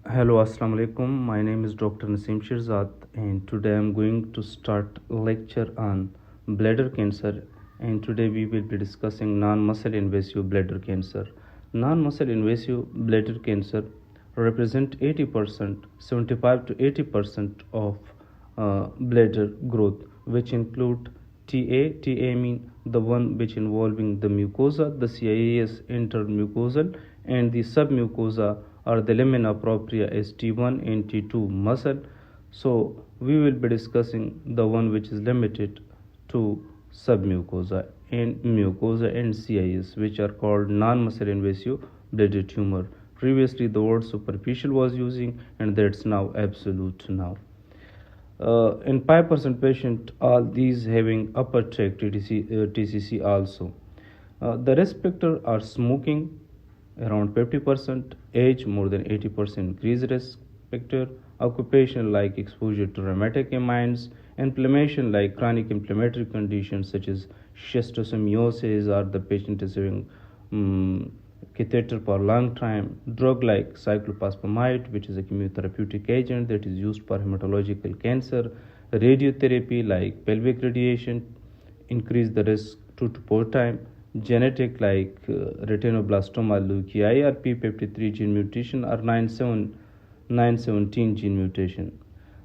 Hello, Assalamu alaikum. My name is Dr. Naseem Shirzad, and today I'm going to start a lecture on bladder cancer. And today we will be discussing non-muscle invasive bladder cancer. Non-muscle invasive bladder cancer represent 80%, 75 to 80% of bladder growth, which include TA. TA mean the one which involving the mucosa, the CIAS intermucosal, and the submucosa or the lamina propria is T1 and T2 muscle. So we will be discussing the one which is limited to submucosa and mucosa and CIS, which are called non-muscle invasive bladder tumor. Previously the word superficial was using, and that's now absolute now. In 5% patient, all these having upper tract TCC also. The risk factor are smoking, around 50%, age more than 80% increased risk factor, occupation like exposure to rheumatic amines, inflammation like chronic inflammatory conditions such as schistosomiasis, or the patient is having catheter for a long time, drug like cyclophosphamide, which is a chemotherapeutic agent that is used for hematological cancer, radiotherapy like pelvic radiation, increase the risk 2 to 4 times, genetic like retinoblastoma leukemia or p53 gene mutation or 917 gene mutation.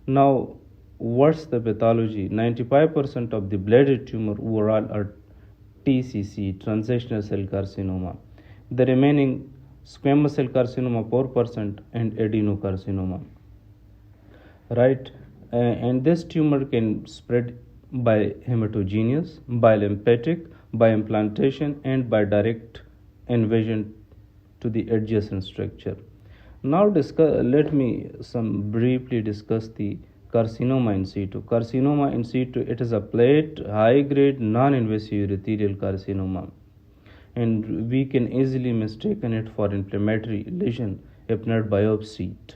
Now, what's the pathology? 95% of the bladder tumor overall are TCC, transitional cell carcinoma. The remaining squamous cell carcinoma 4% and adenocarcinoma. Right? And this tumor can spread by hematogenous, by lymphatic, by implantation, and by direct invasion to the adjacent structure. Now let me briefly discuss the carcinoma in situ. Carcinoma in situ, it is a plate high-grade non-invasive urothelial carcinoma, and we can easily mistaken it for inflammatory lesion if not biopsied.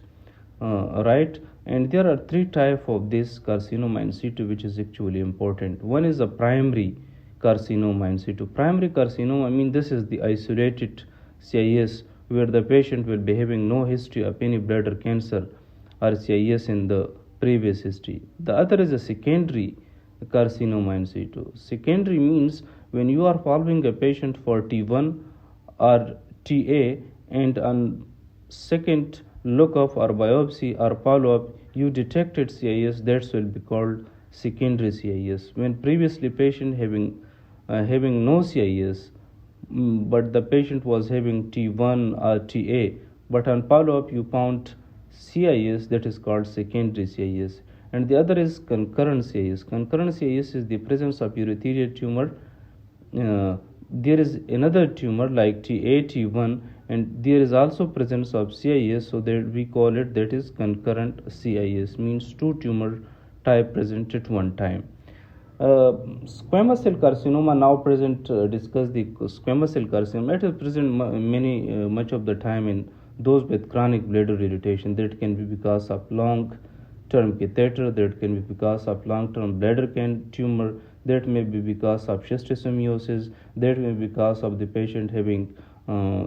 Right? And there are three types of this carcinoma in situ, which is actually important. One is a primary carcinoma in situ. Primary carcinoma, I mean, this is the isolated CIS where the patient will be having no history of any bladder cancer or CIS in the previous history. The other is a secondary carcinoma in situ. Secondary means when you are following a patient for T1 or TA, and on second look of or biopsy or follow-up you detected CIS, that will be called secondary CIS. When previously patient having no CIS, but the patient was having T1 or TA, but on follow-up you found CIS, that is called secondary CIS. And the other is concurrent CIS. Concurrent CIS is the presence of urothelial tumor. There is another tumor like TA1, and there is also presence of CIS, so that we call it, that is concurrent CIS, means two tumor type present at one time. Squamous cell carcinoma now present, discuss the squamous cell carcinoma. It is present much of the time in those with chronic bladder irritation. That can be because of long term catheter, that can be because of long term bladder tumor, that may be because of schistosomiasis, that may be because of the patient having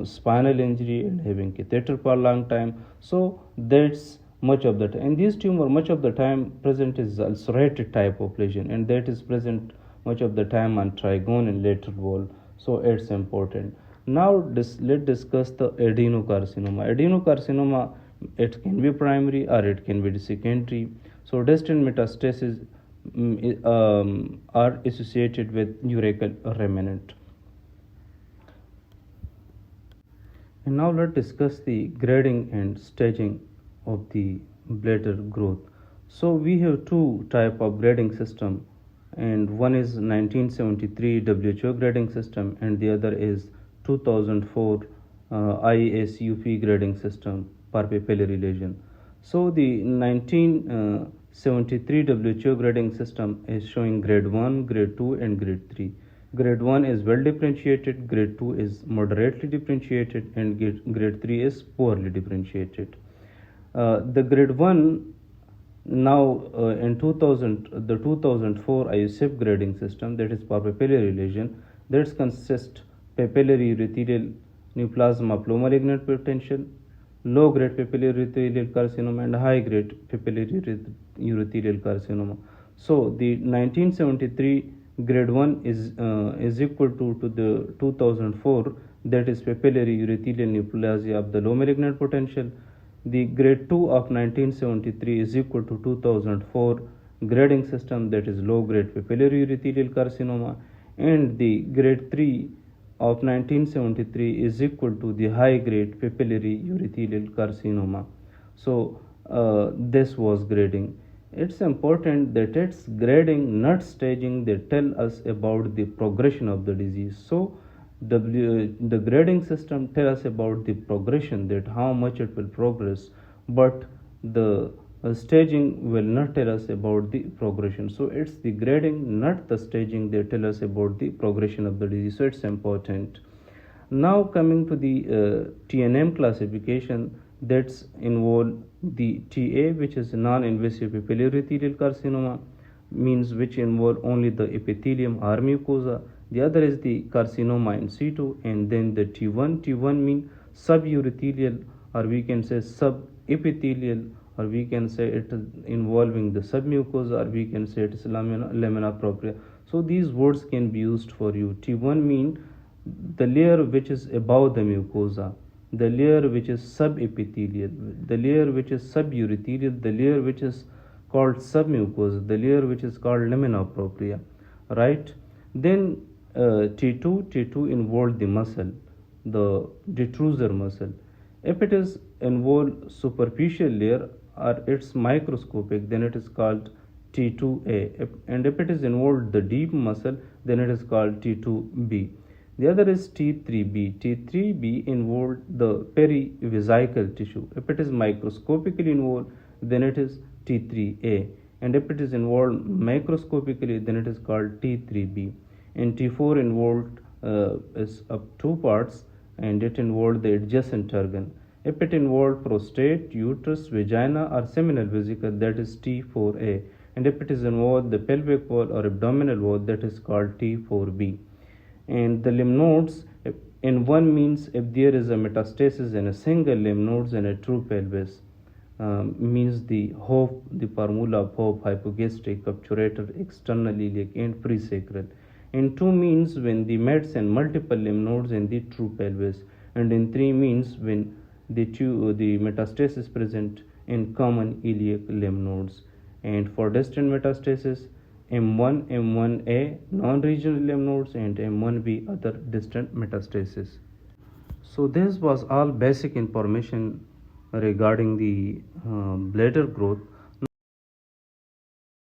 spinal injury and having catheter for a long time. So that's much of the time. And this tumor much of the time present is ulcerated type of lesion, and that is present much of the time on trigone and lateral wall. So it's important. Now let's discuss the adenocarcinoma. Adenocarcinoma, it can be primary or it can be secondary. So distant metastasis are associated with urachal remnant. And now let's discuss the grading and staging of the bladder growth. So we have two type of grading system, and one is 1973 WHO grading system, and the other is 2004 IASUP grading system for papillary lesion. So the 1973 WHO grading system is showing grade 1, grade 2, and grade 3. Grade 1 is well differentiated, grade 2 is moderately differentiated, and grade 3 is poorly differentiated. The grade 1 now in 2000, the 2004 IUCIP grading system, that is for papillary lesion, that consists papillary urothelial neoplasm of low malignant potential, low grade papillary urothelial carcinoma and high grade papillary urothelial carcinoma. So the 1973 grade 1 is equal to the 2004, that is papillary urothelial neoplasia of the low malignant potential. The grade 2 of 1973 is equal to 2004 grading system, that is low grade papillary urothelial carcinoma, and the grade 3 of 1973 is equal to the high grade papillary urothelial carcinoma. So this was grading. It's important that it's grading, not staging, they tell us about the progression of the disease. So the grading system tell us about the progression, that how much it will progress, but the staging will not tell us about the progression. So it's the grading, not the staging, they tell us about the progression of the disease. So it's important. Now coming to the TNM classification, that's involve the TA, which is non-invasive papillary urothelial carcinoma, means which involve only the epithelium or mucosa. The other is the carcinoma in situ, and then the T1. T1 mean suburothelial, or we can say subepithelial, or we can say it is involving the submucosa, or we can say it is lamina propria. So these words can be used for you. T1 mean the layer which is above the mucosa, the layer which is subepithelial, the layer which is suburothelial, the layer which is called submucosa, the layer which is called lamina propria, right? Then T2 involved the muscle, the detrusor muscle. If it is involved superficial layer or it's microscopic, then it is called T2A. And if it is involved the deep muscle, then it is called T2B. The other is T3B. T3B involved the perivesical tissue. If it is microscopically involved, then it is T3A. And if it is involved macroscopically, then it is called T3B. And T4 involved is of two parts, and it involved the adjacent organ. If it involved prostate, uterus, vagina, or seminal vesicle, that is T4A. And if it is involved the pelvic wall or abdominal wall, that is called T4B. And the lymph nodes in one means if there is a metastasis in a single lymph nodes in a true pelvis, means the HOPE, the formula of HOPE, hypogastric, obturator, external iliac, and presacral. In 2 means when the mets and multiple lymph nodes in the true pelvis, and in 3 means when the metastasis present in common iliac lymph nodes. And for distant metastasis, M1, M1A non-regional lymph nodes, and M1B other distant metastasis. So this was all basic information regarding the bladder growth.